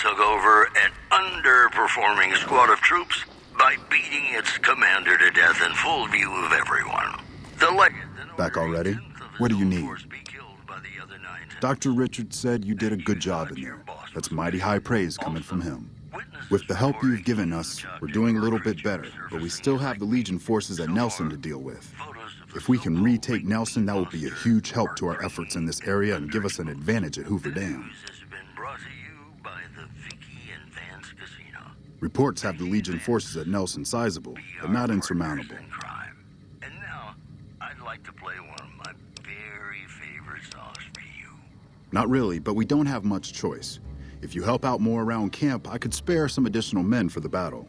took over an underperforming squad of troops by beating its commander to death in full view of everyone. The legend... Back already? What do you need? Dr. Richards said you did a good job in there. That's mighty high praise coming from him. With the help you've given us, we're doing a little bit better, but we still have the Legion forces at Nelson to deal with. If we can retake Nelson, that will be a huge help to our efforts in this area and give us an advantage at Hoover Dam. Reports have the Legion forces at Nelson sizable, but not insurmountable. And now, I'd like to play one of my very favorite songs for you. Not really, but we don't have much choice. If you help out more around camp, I could spare some additional men for the battle.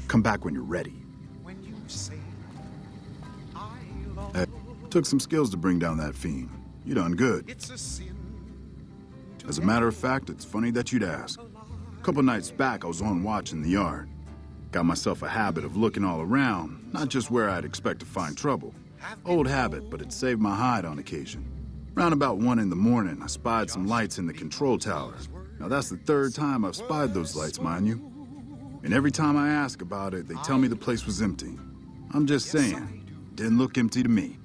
Come back when you're ready. Hey, took some skills to bring down that fiend. You done good. As a matter of fact, it's funny that you'd ask. A couple nights back, I was on watch in the yard. Got myself a habit of looking all around, not just where I'd expect to find trouble. Old habit, but it saved my hide on occasion. Round about 1 in the morning, I spied some lights in the control tower. Now that's the 3rd time I've spied those lights, mind you. And every time I ask about it, they tell me the place was empty. I'm just saying, didn't look empty to me.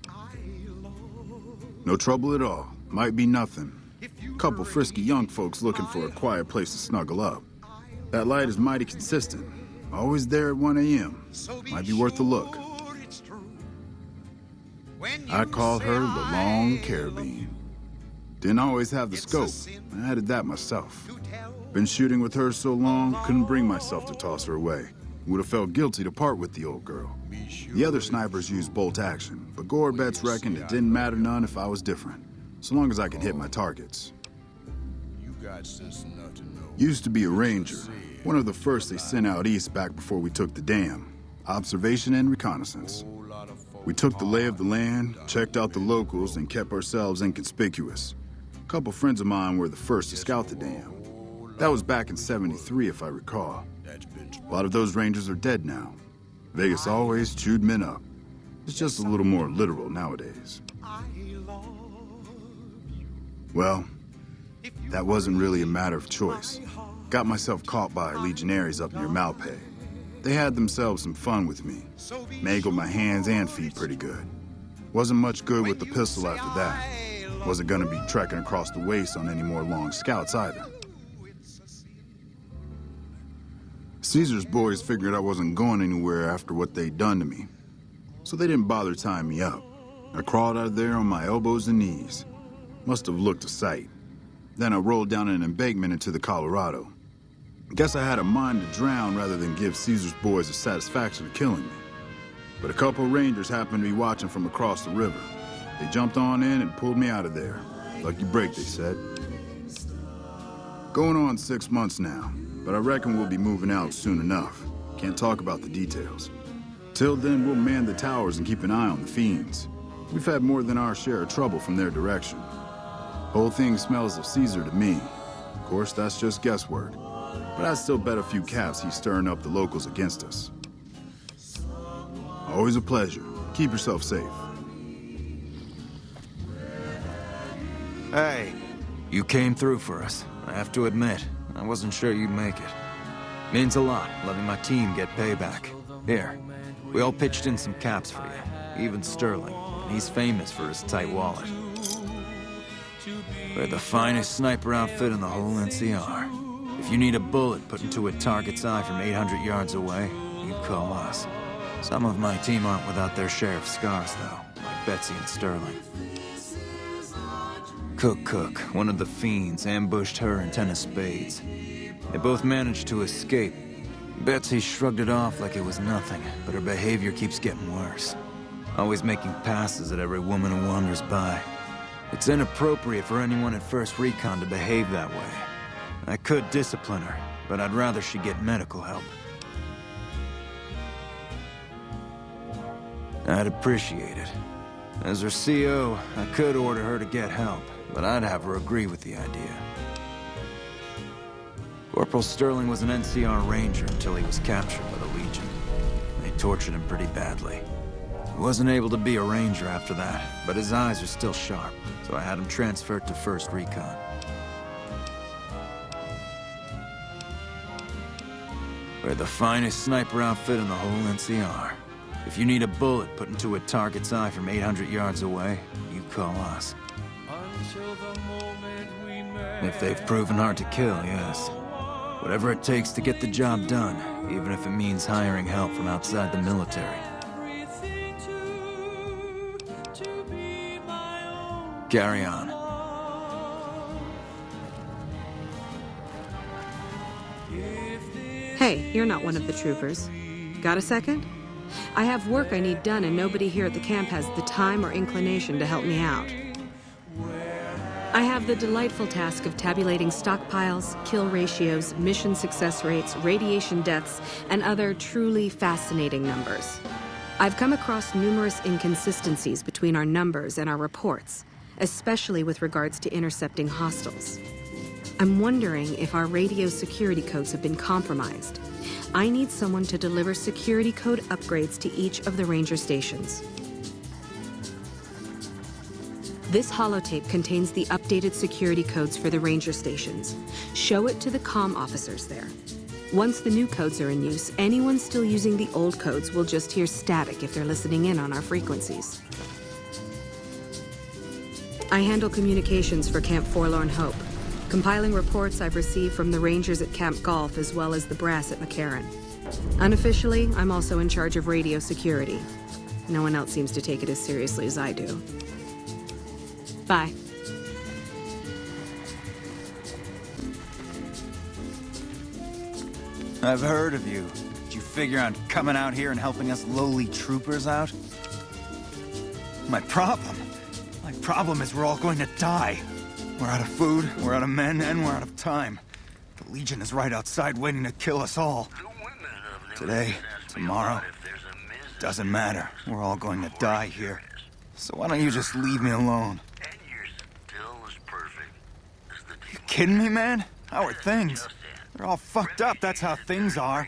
No trouble at all, might be nothing. Couple frisky young folks looking for a quiet place to snuggle up. That light is mighty consistent, always there at 1 a.m. Might be worth a look. I call her the Long Carabine. Didn't always have the scope. I added that myself. Been shooting with her so long, couldn't bring myself to toss her away. Would have felt guilty to part with the old girl. The other snipers used bolt action, but Gorbets reckoned it didn't matter none if I was different, so long as I could hit my targets. Used to be a ranger, one of the first they sent out east back before we took the dam. Observation and reconnaissance. We took the lay of the land, checked out the locals, and kept ourselves inconspicuous. A couple friends of mine were the first to scout the dam. That was back in '73, if I recall. A lot of those rangers are dead now. Vegas always chewed men up. It's just a little more literal nowadays. Well, that wasn't really a matter of choice. Got myself caught by legionaries up near Malpay. They had themselves some fun with me. Mangled my hands and feet pretty good. Wasn't much good with the pistol after that. Wasn't gonna be trekking across the waste on any more long scouts either. Caesar's boys figured I wasn't going anywhere after what they'd done to me. So they didn't bother tying me up. I crawled out of there on my elbows and knees. Must have looked a sight. Then I rolled down an embankment into the Colorado. Guess I had a mind to drown rather than give Caesar's boys the satisfaction of killing me. But a couple rangers happened to be watching from across the river. They jumped on in and pulled me out of there. Lucky break, they said. Going on 6 months now, but I reckon we'll be moving out soon enough. Can't talk about the details. Till then, we'll man the towers and keep an eye on the fiends. We've had more than our share of trouble from their direction. Whole thing smells of Caesar to me. Of course, that's just guesswork. But I'd still bet a few caps he's stirring up the locals against us. Always a pleasure. Keep yourself safe. Hey, you came through for us. I have to admit, I wasn't sure you'd make it. Means a lot, letting my team get payback. Here, we all pitched in some caps for you. Even Sterling, and he's famous for his tight wallet. We're the finest sniper outfit in the whole NCR. If you need a bullet put into a target's eye from 800 yards away, you call us. Some of my team aren't without their share of scars, though, like Betsy and Sterling. Cook, one of the fiends, ambushed her and 10 of spades. They both managed to escape. Betsy shrugged it off like it was nothing, but her behavior keeps getting worse. Always making passes at every woman who wanders by. It's inappropriate for anyone at First Recon to behave that way. I could discipline her, but I'd rather she get medical help. I'd appreciate it. As her CO, I could order her to get help, but I'd have her agree with the idea. Corporal Sterling was an NCR Ranger until he was captured by the Legion. They tortured him pretty badly. He wasn't able to be a Ranger after that, but his eyes are still sharp, so I had him transferred to First Recon. We're the finest sniper outfit in the whole NCR. If you need a bullet put into a target's eye from 800 yards away, you call us. If they've proven hard to kill, yes. Whatever it takes to get the job done, even if it means hiring help from outside the military. Carry on. Hey, you're not one of the troopers. Got a second? I have work I need done, and nobody here at the camp has the time or inclination to help me out. I have the delightful task of tabulating stockpiles, kill ratios, mission success rates, radiation deaths, and other truly fascinating numbers. I've come across numerous inconsistencies between our numbers and our reports, especially with regards to intercepting hostiles. I'm wondering if our radio security codes have been compromised. I need someone to deliver security code upgrades to each of the ranger stations. This holotape contains the updated security codes for the ranger stations. Show it to the comm officers there. Once the new codes are in use, anyone still using the old codes will just hear static if they're listening in on our frequencies. I handle communications for Camp Forlorn Hope, compiling reports I've received from the Rangers at Camp Golf as well as the brass at McCarran. Unofficially, I'm also in charge of radio security. No one else seems to take it as seriously as I do. Bye. I've heard of you. Did you figure on coming out here and helping us lowly troopers out? My problem is we're all going to die. We're out of food, we're out of men, and we're out of time. The Legion is right outside waiting to kill us all. Today, tomorrow, doesn't matter. We're all going to die here. So why don't you just leave me alone? You kidding me, man? How are things? They're all fucked up, that's how things are.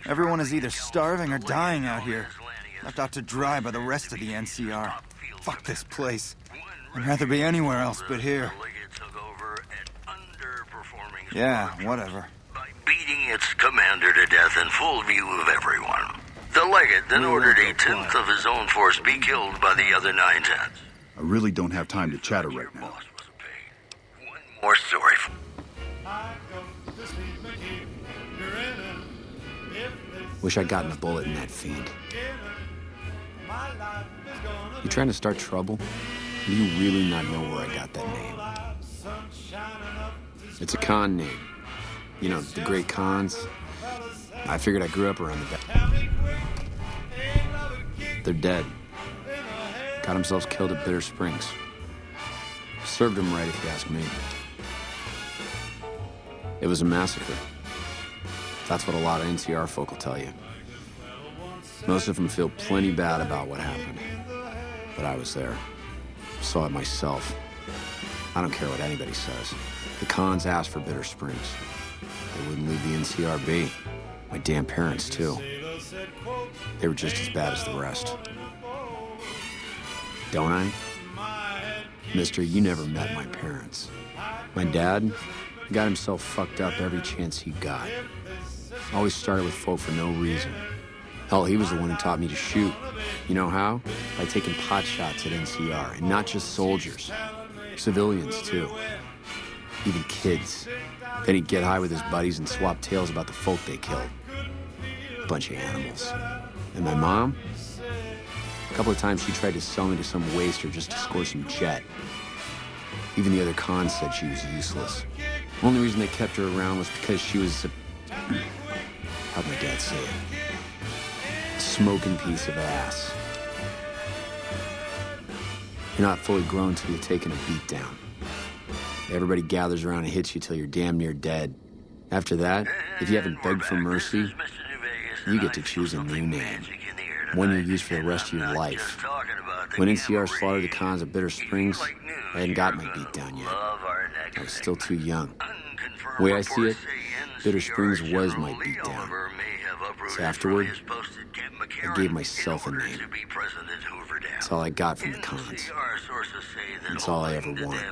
Everyone is either starving or dying out here. Left out to dry by the rest of the NCR. Fuck this place. I'd rather be anywhere else but here. Yeah, whatever. By beating its commander to death in full view of everyone. The legate then ordered a tenth of his own force be killed by the other 9/10. I really don't have time to chatter right now. One more story. Wish I'd gotten a bullet in that fiend. You trying to start trouble? Do you really not know where I got that name? It's a con name. You know, the great cons. I figured I grew up around the back. They're dead. Got themselves killed at Bitter Springs. Served them right, if you ask me. It was a massacre. That's what a lot of NCR folk will tell you. Most of them feel plenty bad about what happened. But I was there. Saw it myself. I don't care what anybody says. The cons asked for Bitter Springs. They wouldn't leave the NCR be. My damn parents, too. They were just as bad as the rest. Don't I? Mister, you never met my parents. My dad got himself fucked up every chance he got. Always started with folk for no reason. Hell, he was the one who taught me to shoot. You know how? By taking pot shots at NCR, and not just soldiers. Civilians, too. Even kids. Then he'd get high with his buddies and swap tales about the folk they killed. Bunch of animals. And my mom? A couple of times she tried to sell me to some waster just to score some jet. Even the other cons said she was useless. Only reason they kept her around was because she was a... how'd my dad say it? A smoking piece of ass. You're not fully grown till you've taken a beat down. Everybody gathers around and hits you till you're damn near dead. After that, if you haven't begged for mercy, you get to choose a new name. One you'll use for the rest of your life. When NCR slaughtered the cons of Bitter Springs, I hadn't got my beat down yet. I was still too young. The way I see it, Bitter Springs was my beat down. So afterward, I gave myself a name. That's all I got from the cons. That's all I ever wanted.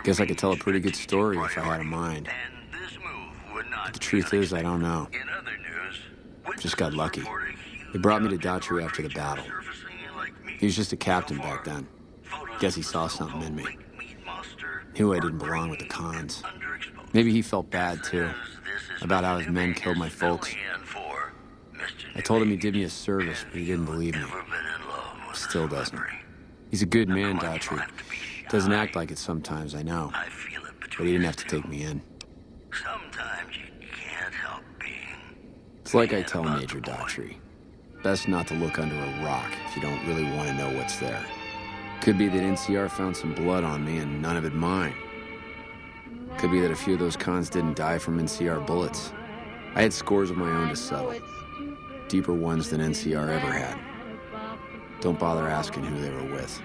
Guess I could tell a pretty good story if I had a mind. But The truth is, I don't know. in other news, Just got lucky. They brought me to Daughtry after the battle. He was just a captain back then. Guess he saw something in me. Knew I didn't belong with the cons. Maybe he felt bad, too, about how his men killed my folks. I told him he did me a service, but he didn't believe me. Still doesn't. He's a good man, Daughtry. Doesn't act like it sometimes, I know. But he didn't have to take me in. Sometimes you can't help being. It's like I tell Major Daughtry. Best not to look under a rock if you don't really want to know what's there. Could be that NCR found some blood on me and none of it mine. Could be that a few of those cons didn't die from NCR bullets. I had scores of my own to settle. Deeper ones than NCR ever had. Don't bother asking who they were with.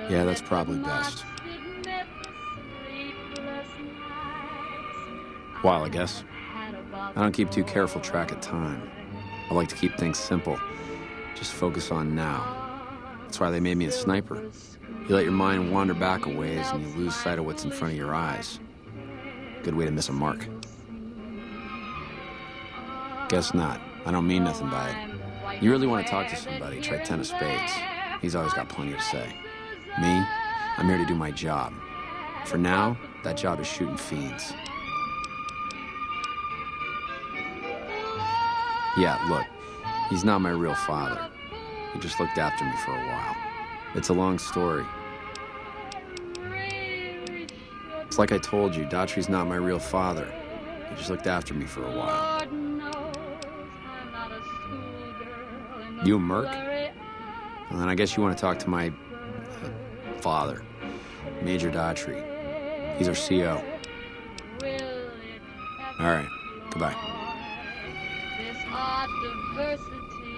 Yeah, that's probably best. While, I guess. I don't keep too careful track of time. I like to keep things simple. Just focus on now. That's why they made me a sniper. You let your mind wander back a ways and you lose sight of what's in front of your eyes. Good way to miss a mark. Guess not. I don't mean nothing by it. You really want to talk to somebody, try 10 of spades. He's always got plenty to say. Me, I'm here to do my job. For now, that job is shooting fiends. Yeah, look, he's not my real father. He just looked after me for a while. It's a long story. It's like I told you, Daughtry's not my real father. He just looked after me for a while. You a merc? Well, then I guess you want to talk to my father, Major Daughtry. He's our CO. All right, goodbye.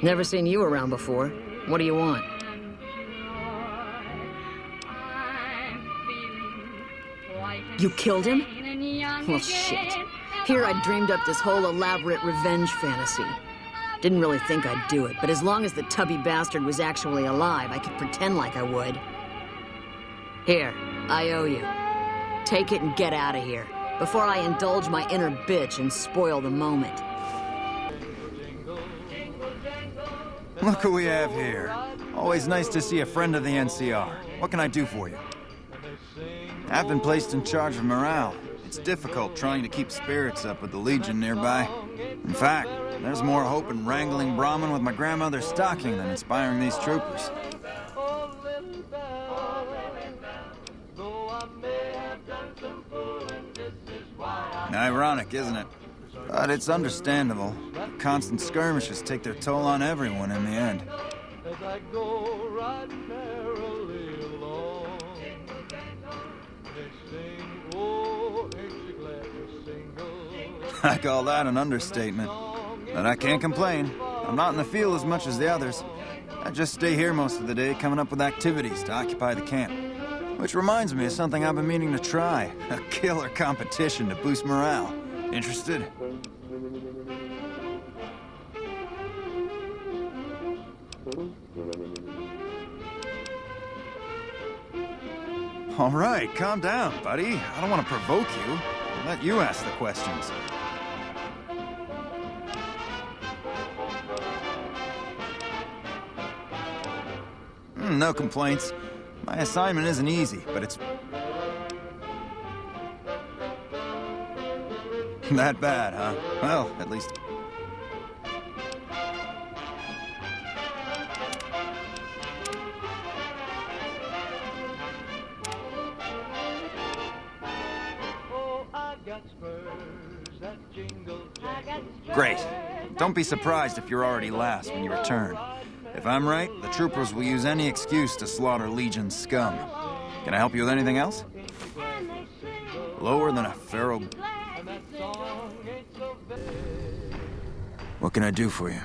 Never seen you around before. What do you want? You killed him? Well, shit. Here I dreamed up this whole elaborate revenge fantasy. Didn't really think I'd do it, but as long as the tubby bastard was actually alive, I could pretend like I would. Here, I owe you. Take it and get out of here, before I indulge my inner bitch and spoil the moment. Look who we have here. Always nice to see a friend of the NCR. What can I do for you? I've been placed in charge of morale. It's difficult trying to keep spirits up with the Legion nearby. In fact, there's more hope in wrangling Brahmin with my grandmother's stocking than inspiring these troopers. Ironic, isn't it? But it's understandable. Constant skirmishes take their toll on everyone in the end. I call that an understatement. But I can't complain. I'm not in the field as much as the others. I just stay here most of the day coming up with activities to occupy the camp. Which reminds me of something I've been meaning to try. A killer competition to boost morale. Interested? All right, calm down, buddy. I don't want to provoke you. I'll let you ask the questions. No complaints. My assignment isn't easy, but it's... that bad, huh? Well, at least... Great. Don't be surprised if you're already last when you return. If I'm right, the troopers will use any excuse to slaughter Legion's scum. Can I help you with anything else? Lower than a feral... What can I do for you?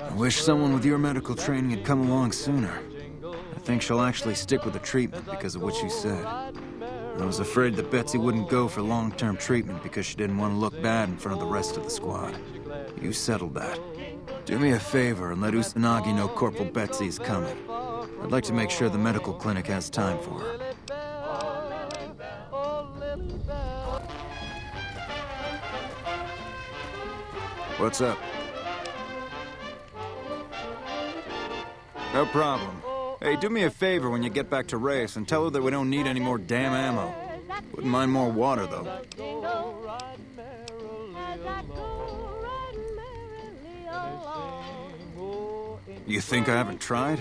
I wish someone with your medical training had come along sooner. I think she'll actually stick with the treatment because of what you said. I was afraid that Betsy wouldn't go for long-term treatment because she didn't want to look bad in front of the rest of the squad. You settled that. Do me a favor and let Usanagi know Corporal Betsy is coming. I'd like to make sure the medical clinic has time for her. What's up? No problem. Hey, do me a favor when you get back to Reyes and tell her that we don't need any more damn ammo. Wouldn't mind more water, though. You think I haven't tried?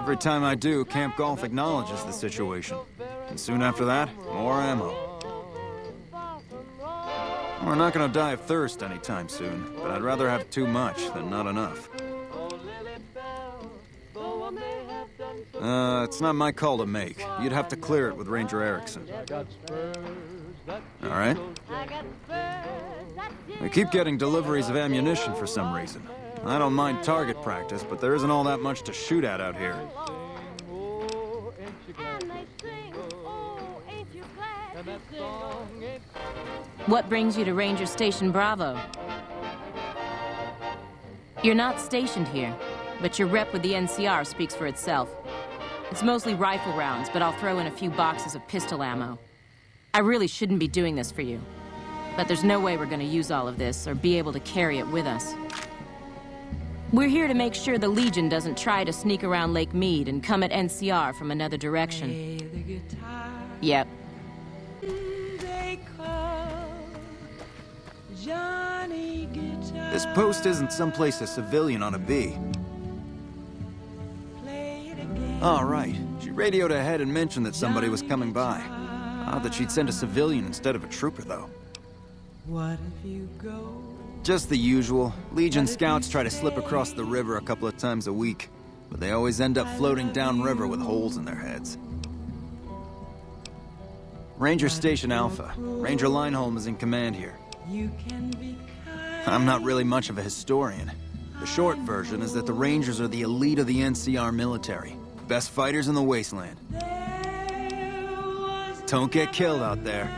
Every time I do, Camp Golf acknowledges the situation. And soon after that, more ammo. We're not gonna die of thirst anytime soon, but I'd rather have too much than not enough. It's not my call to make. You'd have to clear it with Ranger Erickson. All right? We keep getting deliveries of ammunition for some reason. I don't mind target practice, but there isn't all that much to shoot at out here. What brings you to Ranger Station Bravo? You're not stationed here, but your rep with the NCR speaks for itself. It's mostly rifle rounds, but I'll throw in a few boxes of pistol ammo. I really shouldn't be doing this for you, but there's no way we're going to use all of this or be able to carry it with us. We're here to make sure the Legion doesn't try to sneak around Lake Mead and come at NCR from another direction. Yep. This post isn't someplace a civilian ought to be. All right. She radioed ahead and mentioned that somebody was coming by. Odd that she'd send a civilian instead of a trooper, though. Just the usual. Legion scouts try to slip across the river a couple of times a week, but they always end up floating downriver with holes in their heads. Ranger Station Alpha. Ranger Lineholm is in command here. I'm not really much of a historian. The short version is that the Rangers are the elite of the NCR military. Best fighters in the wasteland. Don't get killed out there.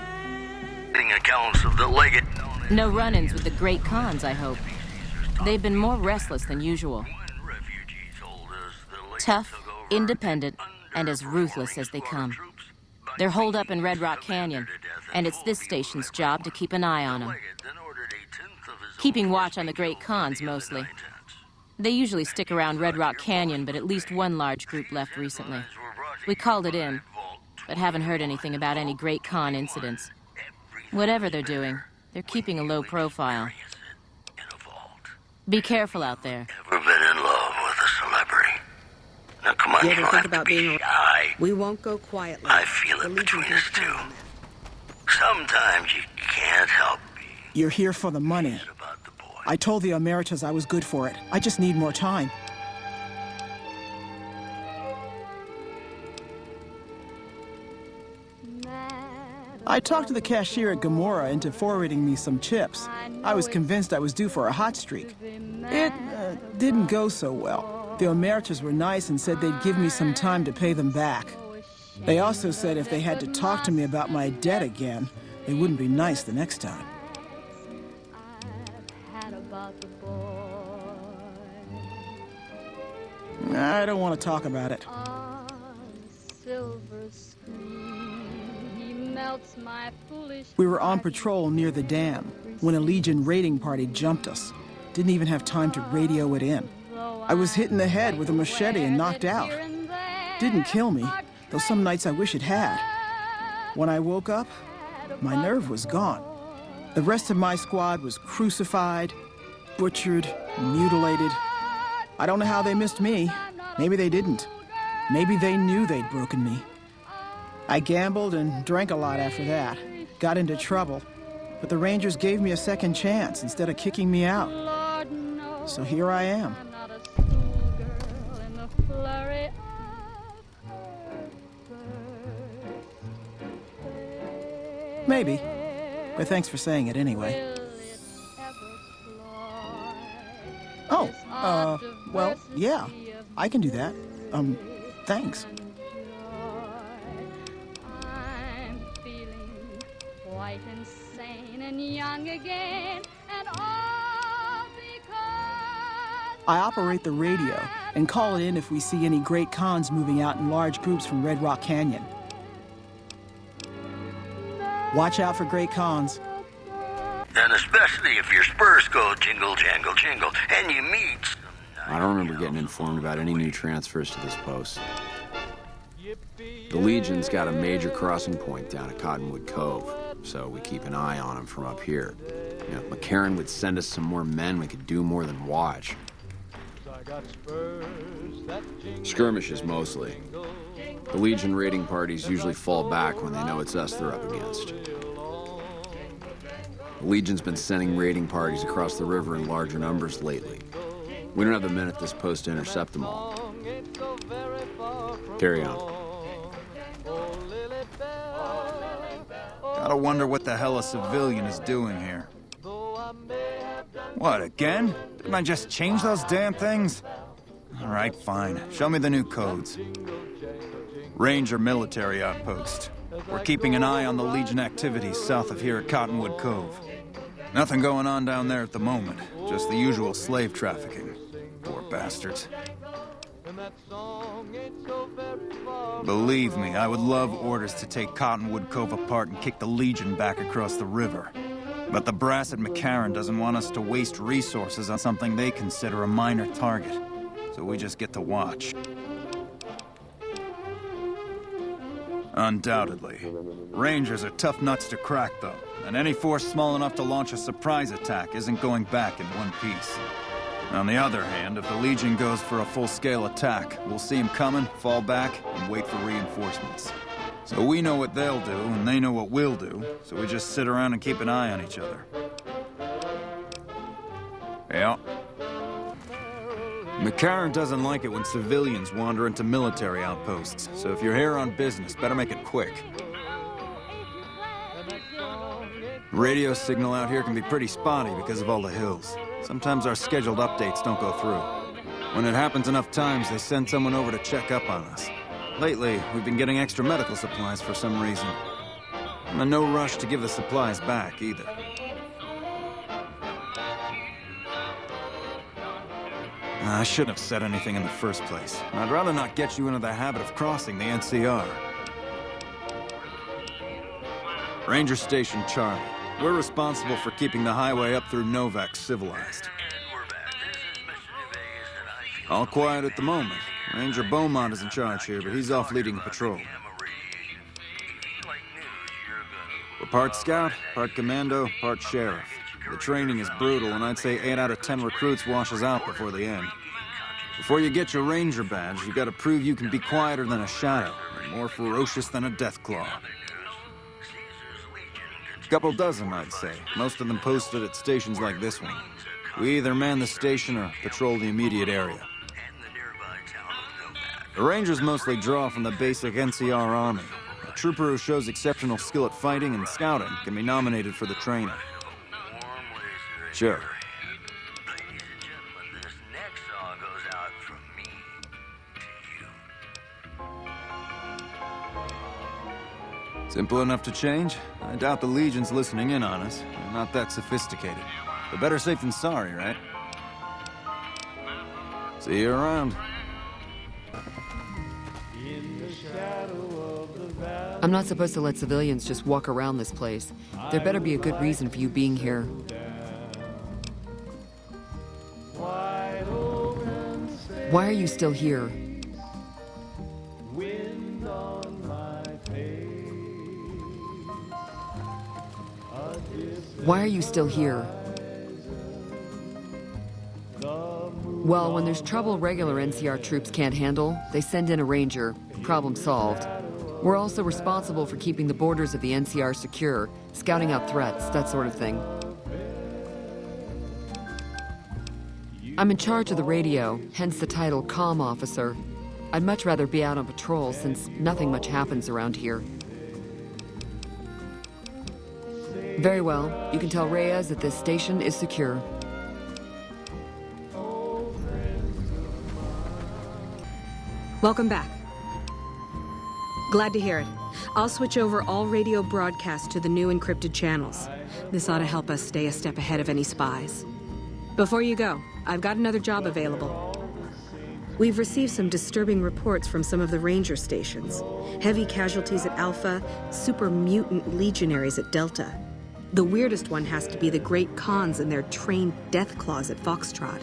Accounts of the legate. No run-ins with the Great Khans, I hope. They've been more restless than usual. Tough, independent, and as ruthless as they come. They're holed up in Red Rock Canyon, and it's this station's job to keep an eye on them. Keeping watch on the Great Khans, mostly. They usually stick around Red Rock Canyon, but at least one large group left recently. We called it in, but haven't heard anything about any Great Khan incidents. Whatever they're doing, they're keeping a low profile. Be careful out there. Ever been in love with a celebrity? Now come on, You you ever don't think have to about be being shy. We won't go quietly. I feel The it Legion between can us two. count on that. Sometimes you can't help being You're here for the money. sad about the boy. I told the Emeritus I was good for it. I just need more time. I talked to the cashier at Gamora into forwarding me some chips. I was convinced I was due for a hot streak. It didn't go so well. The Emeritus were nice and said they'd give me some time to pay them back. They also said if they had to talk to me about my debt again, they wouldn't be nice the next time. I don't want to talk about it. We were on patrol near the dam when a Legion raiding party jumped us. Didn't even have time to radio it in. I was hit in the head with a machete and knocked out. Didn't kill me, though some nights I wish it had. When I woke up, my nerve was gone. The rest of my squad was crucified, butchered, mutilated. I don't know how they missed me. Maybe they didn't. Maybe they knew they'd broken me. I gambled and drank a lot after that. Got into trouble. But the Rangers gave me a second chance instead of kicking me out. So here I am. Maybe. But thanks for saying it anyway. Oh, well, yeah. I can do that. Thanks. I'm feeling quite insane and young again, and all because I operate the radio and call it in if we see any Great Khans moving out in large groups from Red Rock Canyon. Watch out for Great Khans. And especially if your spurs go jingle, jangle, jingle, and you meet... I don't remember getting informed about any new transfers to this post. The Legion's got a major crossing point down at Cottonwood Cove, so we keep an eye on them from up here. You know, if McCarran would send us some more men, we could do more than watch. Skirmishes, mostly. The Legion raiding parties usually fall back when they know it's us they're up against. The Legion's been sending raiding parties across the river in larger numbers lately. We don't have the men at this post to intercept them all. Carry on. Gotta wonder what the hell a civilian is doing here. What, again? Didn't I just change those damn things? All right, fine. Show me the new codes. Ranger military outpost. We're keeping an eye on the Legion activities south of here at Cottonwood Cove. Nothing going on down there at the moment. Just the usual slave trafficking. Poor bastards. Believe me, I would love orders to take Cottonwood Cove apart and kick the Legion back across the river. But the brass at McCarran doesn't want us to waste resources on something they consider a minor target. So we just get to watch. Undoubtedly. Rangers are tough nuts to crack, though. And any force small enough to launch a surprise attack isn't going back in one piece. On the other hand, if the Legion goes for a full-scale attack, we'll see them coming, fall back, and wait for reinforcements. So we know what they'll do, and they know what we'll do, so we just sit around and keep an eye on each other. Yeah. McCarran doesn't like it when civilians wander into military outposts, so if you're here on business, better make it quick. Radio signal out here can be pretty spotty because of all the hills. Sometimes our scheduled updates don't go through. When it happens enough times, they send someone over to check up on us. Lately, we've been getting extra medical supplies for some reason. I'm in no rush to give the supplies back, either. I shouldn't have said anything in the first place. I'd rather not get you into the habit of crossing the NCR. Ranger Station Charlie. We're responsible for keeping the highway up through Novak civilized. All quiet at the moment. Ranger Beaumont is in charge here, but he's off leading a patrol. We're part scout, part commando, part sheriff. The training is brutal, and I'd say 8 out of 10 recruits washes out before the end. Before you get your ranger badge, you gotta prove you can be quieter than a shadow, and more ferocious than a deathclaw. Couple dozen, I'd say. Most of them posted at stations like this one. We either man the station or patrol the immediate area. The Rangers mostly draw from the basic NCR army. A trooper who shows exceptional skill at fighting and scouting can be nominated for the training. Sure. Simple enough to change? I doubt the Legion's listening in on us. They're not that sophisticated. But better safe than sorry, right? See you around. I'm not supposed to let civilians just walk around this place. There better be a good reason for you being here. Why are you still here? Why are you still here? Well, when there's trouble regular NCR troops can't handle, they send in a ranger. Problem solved. We're also responsible for keeping the borders of the NCR secure, scouting out threats, that sort of thing. I'm in charge of the radio, hence the title comm officer. I'd much rather be out on patrol since nothing much happens around here. Very well. You can tell Reyes that this station is secure. Welcome back. Glad to hear it. I'll switch over all radio broadcasts to the new encrypted channels. This ought to help us stay a step ahead of any spies. Before you go, I've got another job available. We've received some disturbing reports from some of the ranger stations. Heavy casualties at Alpha, super mutant legionaries at Delta. The weirdest one has to be the Great Khans and their trained death claws at Foxtrot.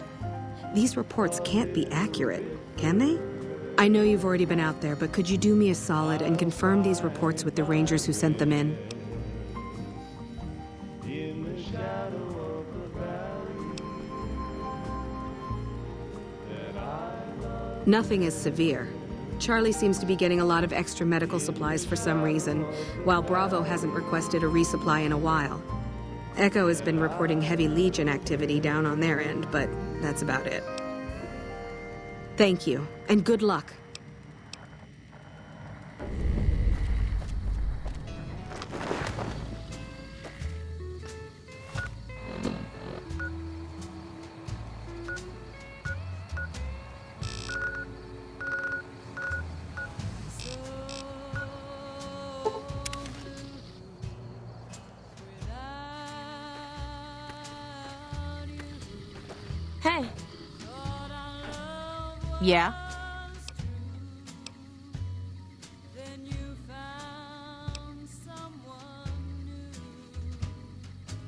These reports can't be accurate, can they? I know you've already been out there, but could you do me a solid and confirm these reports with the Rangers who sent them in? Nothing is severe. Charlie seems to be getting a lot of extra medical supplies for some reason, while Bravo hasn't requested a resupply in a while. Echo has been reporting heavy Legion activity down on their end, but that's about it. Thank you, and good luck. Hey. Yeah?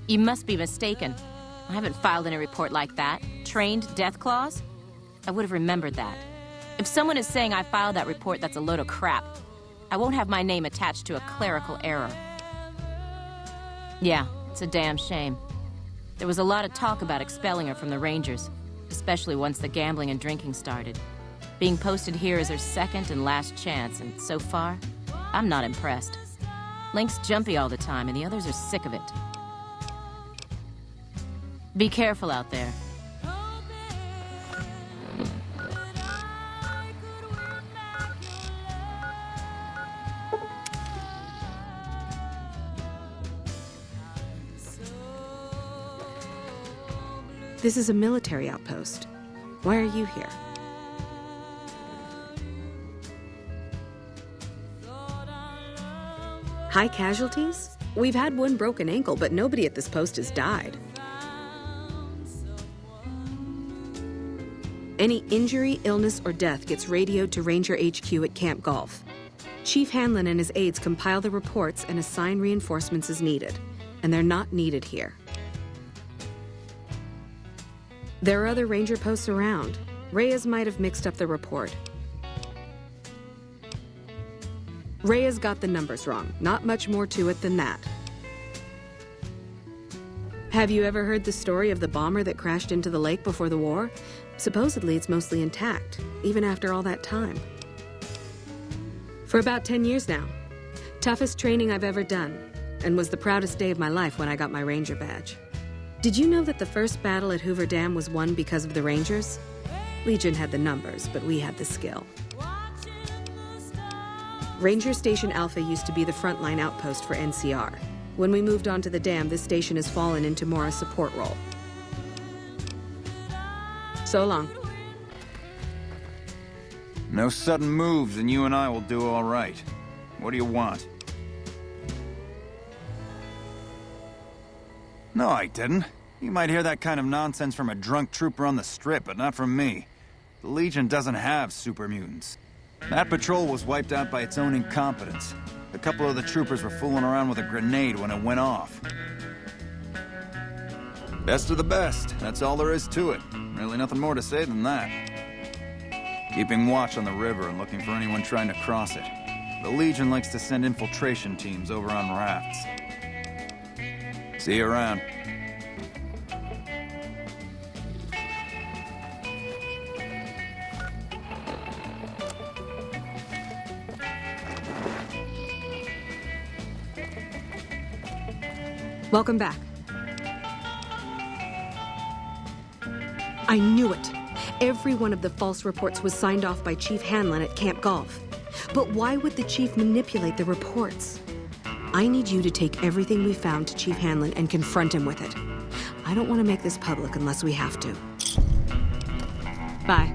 You must be mistaken. I haven't filed any report like that. Trained death claws? I would have remembered that. If someone is saying I filed that report, that's a load of crap. I won't have my name attached to a clerical error. Yeah, it's a damn shame. There was a lot of talk about expelling her from the Rangers, especially once the gambling and drinking started. Being posted here is her second and last chance, and so far, I'm not impressed. Link's jumpy all the time, and the others are sick of it. Be careful out there. This is a military outpost. Why are you here? High casualties? We've had one broken ankle, but nobody at this post has died. Any injury, illness, or death gets radioed to Ranger HQ at Camp Golf. Chief Hanlon and his aides compile the reports and assign reinforcements as needed, and they're not needed here. There are other Ranger posts around. Reyes might have mixed up the report. Reyes got the numbers wrong. Not much more to it than that. Have you ever heard the story of the bomber that crashed into the lake before the war? Supposedly it's mostly intact, even after all that time. For about 10 years now. Toughest training I've ever done, and was the proudest day of my life when I got my Ranger badge. Did you know that the first battle at Hoover Dam was won because of the Rangers? Legion had the numbers, but we had the skill. Ranger Station Alpha used to be the frontline outpost for NCR. When we moved onto the dam, this station has fallen into more a support role. So long. No sudden moves, and you and I will do all right. What do you want? No, I didn't. You might hear that kind of nonsense from a drunk trooper on the strip, but not from me. The Legion doesn't have super mutants. That patrol was wiped out by its own incompetence. A couple of the troopers were fooling around with a grenade when it went off. Best of the best. That's all there is to it. Really nothing more to say than that. Keeping watch on the river and looking for anyone trying to cross it. The Legion likes to send infiltration teams over on rafts. See you around. Welcome back. I knew it. Every one of the false reports was signed off by Chief Hanlon at Camp Golf. But why would the Chief manipulate the reports? I need you to take everything we found to Chief Hanlon and confront him with it. I don't want to make this public unless we have to. Bye.